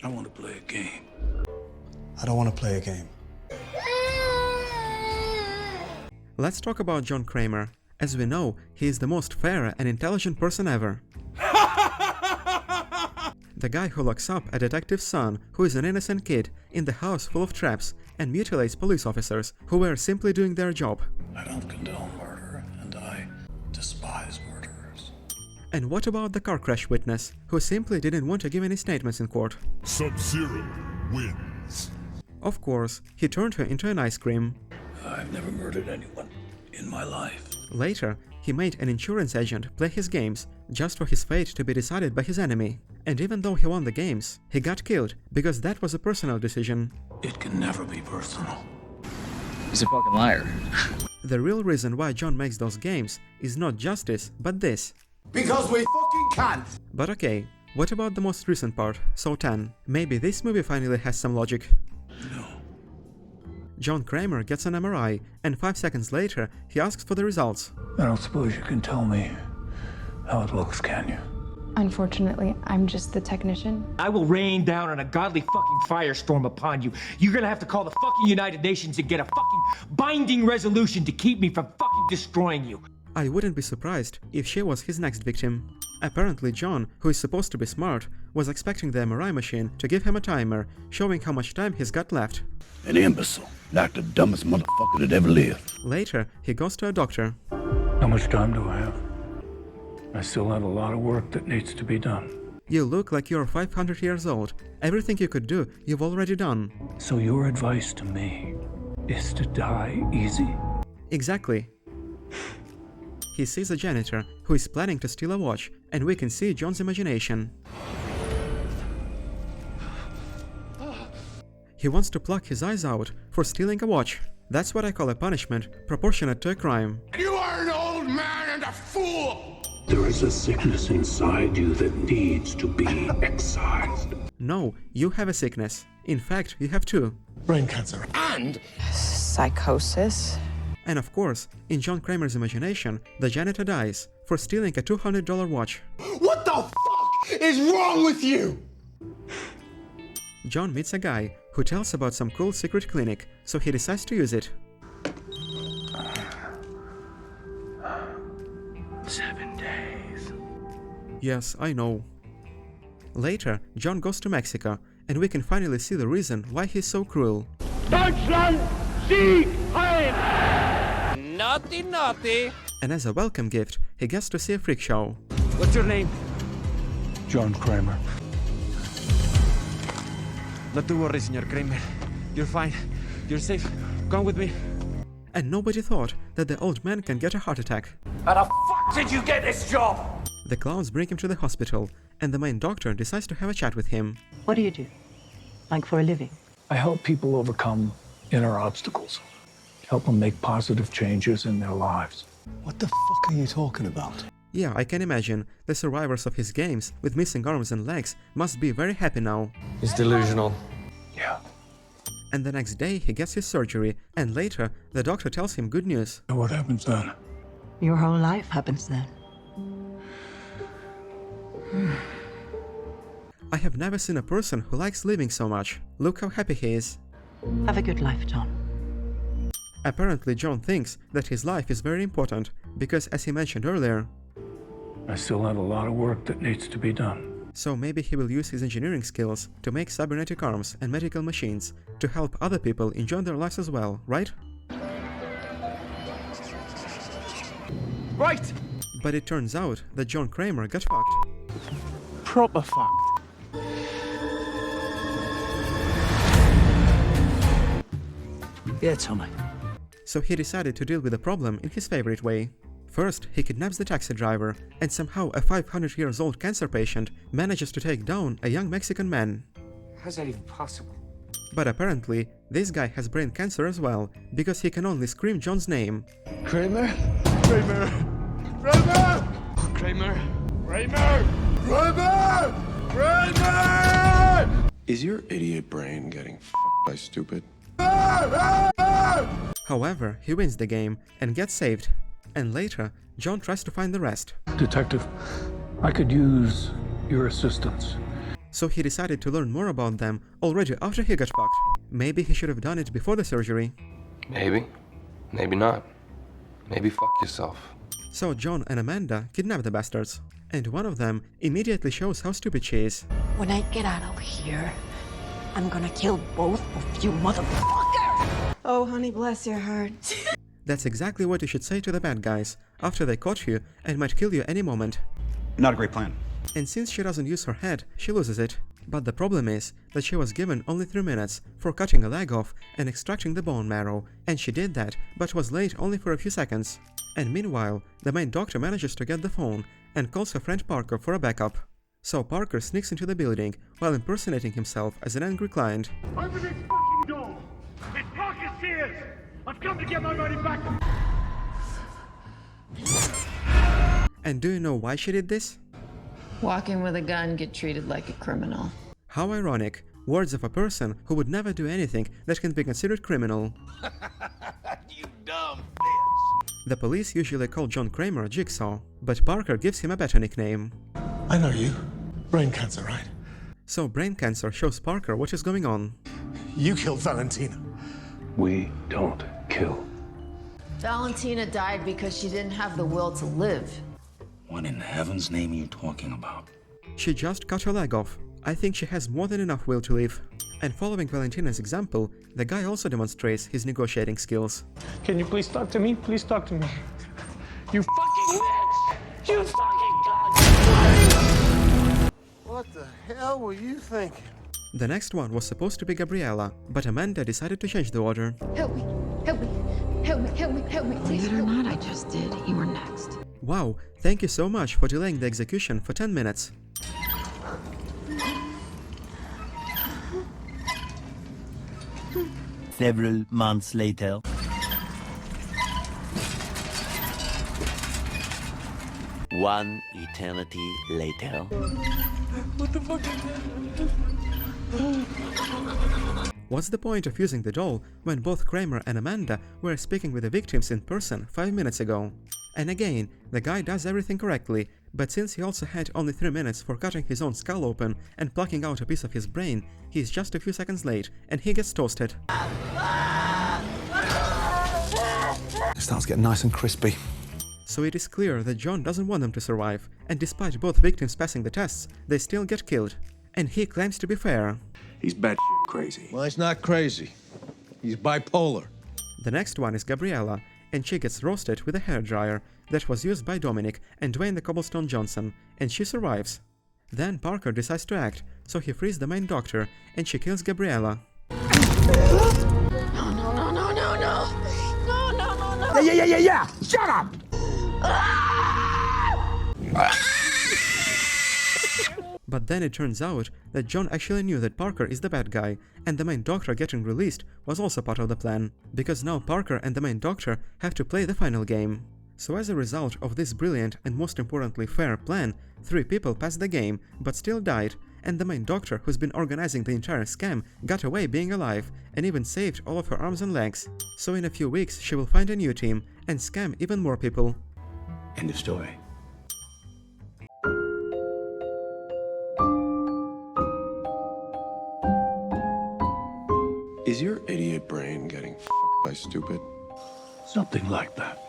I want to play a game. I don't want to play a game. Let's talk about John Kramer. As we know, he is the most fair and intelligent person ever. The guy who locks up a detective's son, who is an innocent kid, in the house full of traps and mutilates police officers who were simply doing their job. I don't condone murder, and I despise murderers. And what about the car crash witness, who simply didn't want to give any statements in court? Sub-Zero wins. Of course, he turned her into an ice cream. I've never murdered anyone in my life. Later, he made an insurance agent play his games just for his fate to be decided by his enemy. And even though he won the games, he got killed because that was a personal decision. It can never be personal. He's a fucking liar. The real reason why John makes those games is not justice, but this. Because we fucking can't! But okay, what about the most recent part, So 10? Maybe this movie finally has some logic. No. John Kramer gets an MRI, and 5 seconds later, he asks for the results. I don't suppose you can tell me how it looks, can you? Unfortunately, I'm just the technician. I will rain down on a godly fucking firestorm upon you. You're gonna have to call the fucking United Nations and get a fucking binding resolution to keep me from fucking destroying you. I wouldn't be surprised if she was his next victim. Apparently John, who is supposed to be smart, was expecting the MRI machine to give him a timer, showing how much time he's got left. An imbecile, like the dumbest motherfucker that ever lived. Later, he goes to a doctor. How much time do I have? I still have a lot of work that needs to be done. You look like you're 500 years old. Everything you could do, you've already done. So your advice to me is to die easy? Exactly. He sees a janitor who is planning to steal a watch, and we can see John's imagination. He wants to pluck his eyes out for stealing a watch. That's what I call a punishment proportionate to a crime. You are an old man and a fool! There is a sickness inside you that needs to be excised. No, you have a sickness. In fact, you have two. Brain cancer. And Psychosis. And of course, in John Kramer's imagination, the janitor dies for stealing a $200 watch. what the fuck is wrong with you? John meets a guy who tells about some cool secret clinic, so he decides to use it. 7 days. Yes, I know. Later, John goes to Mexico, and we can finally see the reason why he's so cruel. Deutschland, Sieg Heil! Naughty, naughty. And as a welcome gift, he gets to see a freak show. What's your name? John Kramer. Not to worry, Senor Kramer. You're fine. You're safe. Come with me. And nobody thought that the old man can get a heart attack. How the fuck did you get this job? The clowns bring him to the hospital, and the main doctor decides to have a chat with him. What do you do? Like for a living? I help people overcome inner obstacles. Help them make positive changes in their lives. What the fuck are you talking about? Yeah, I can imagine. The survivors of his games with missing arms and legs must be very happy now. He's delusional. Yeah. And the next day he gets his surgery, and later the doctor tells him good news. And what happens then? Your whole life happens then. I have never seen a person who likes living so much. Look how happy he is. Have a good life, John. Apparently John thinks that his life is very important, because as he mentioned earlier, I still have a lot of work that needs to be done. so maybe he will use his engineering skills to make cybernetic arms and medical machines to help other people enjoy their lives as well, right? Right! But it turns out that John Kramer got fucked. Proper fucked. Yeah, tell me. So he decided to deal with the problem in his favorite way. First, he kidnaps the taxi driver, and somehow a 500-year-old cancer patient manages to take down a young Mexican man. How's that even possible? But apparently, this guy has brain cancer as well, because he can only scream John's name. Kramer? Kramer! Kramer! Kramer. Kramer! Kramer! Kramer! Is your idiot brain getting f***ed by stupid? However, he wins the game and gets saved. And later, John tries to find the rest. Detective, I could use your assistance. so he decided to learn more about them already after he got fucked. Maybe he should have done it before the surgery. Maybe. Maybe not. Maybe fuck yourself. So John and Amanda kidnap the bastards, and one of them immediately shows how stupid she is. When I get out of here, I'm gonna kill both of you motherfuckers! Oh, honey, bless your heart. That's exactly what you should say to the bad guys after they caught you and might kill you any moment. Not a great plan. And since she doesn't use her head, she loses it. But the problem is that she was given only 3 minutes for cutting a leg off and extracting the bone marrow, and she did that, but was late only for a few seconds. And meanwhile, the main doctor manages to get the phone and calls her friend Parker for a backup. So Parker sneaks into the building while impersonating himself as an angry client. Open this fucking door! It's Parker Sears! I've come to get my money back! And do you know why she did this? Walking with a gun, get treated like a criminal. How ironic. Words of a person who would never do anything that can be considered criminal. You dumb The police usually call John Kramer Jigsaw, but Parker gives him a better nickname. I know you. Brain cancer, right? So brain cancer shows Parker what is going on. You killed Valentina. We don't kill. Valentina died because she didn't have the will to live. What in heaven's name are you talking about? She just cut her leg off. I think she has more than enough will to live. And following Valentina's example, the guy also demonstrates his negotiating skills. Can you please talk to me? Please talk to me. You fucking bitch! You fucking cunt! What the hell were you thinking? The next one was supposed to be Gabriella, but Amanda decided to change the order. Help me, help me, help me, help me, help me. Believe it or not, I just did. You were next. Wow, thank you so much for delaying the execution for 10 minutes. Several months later. One eternity later. What the fuck is that? What's the point of using the doll when both Kramer and Amanda were speaking with the victims in person 5 minutes ago? And again, the guy does everything correctly, but since he also had only 3 minutes for cutting his own skull open and plucking out a piece of his brain, he's just a few seconds late and he gets toasted. It starts getting nice and crispy. So it is clear that John doesn't want them to survive, and despite both victims passing the tests, they still get killed. And he claims to be fair. He's batshit crazy. Well, he's not crazy. He's bipolar. The next one is Gabriella, and she gets roasted with a hairdryer that was used by Dominic and Dwayne the Cobblestone Johnson, and she survives. Then Parker decides to act, so he frees the main doctor, and she kills Gabriella. No, no, no, no, no, no. No, no, no, no. Yeah! Shut up! But then it turns out that John actually knew that Parker is the bad guy, and the main doctor getting released was also part of the plan, because now Parker and the main doctor have to play the final game. So as a result of this brilliant and most importantly fair plan, 3 people passed the game but still died, and the main doctor, who's been organizing the entire scam, got away being alive and even saved all of her arms and legs. So in a few weeks she will find a new team and scam even more people. End of story. Is your idiot brain getting by stupid? Something like that.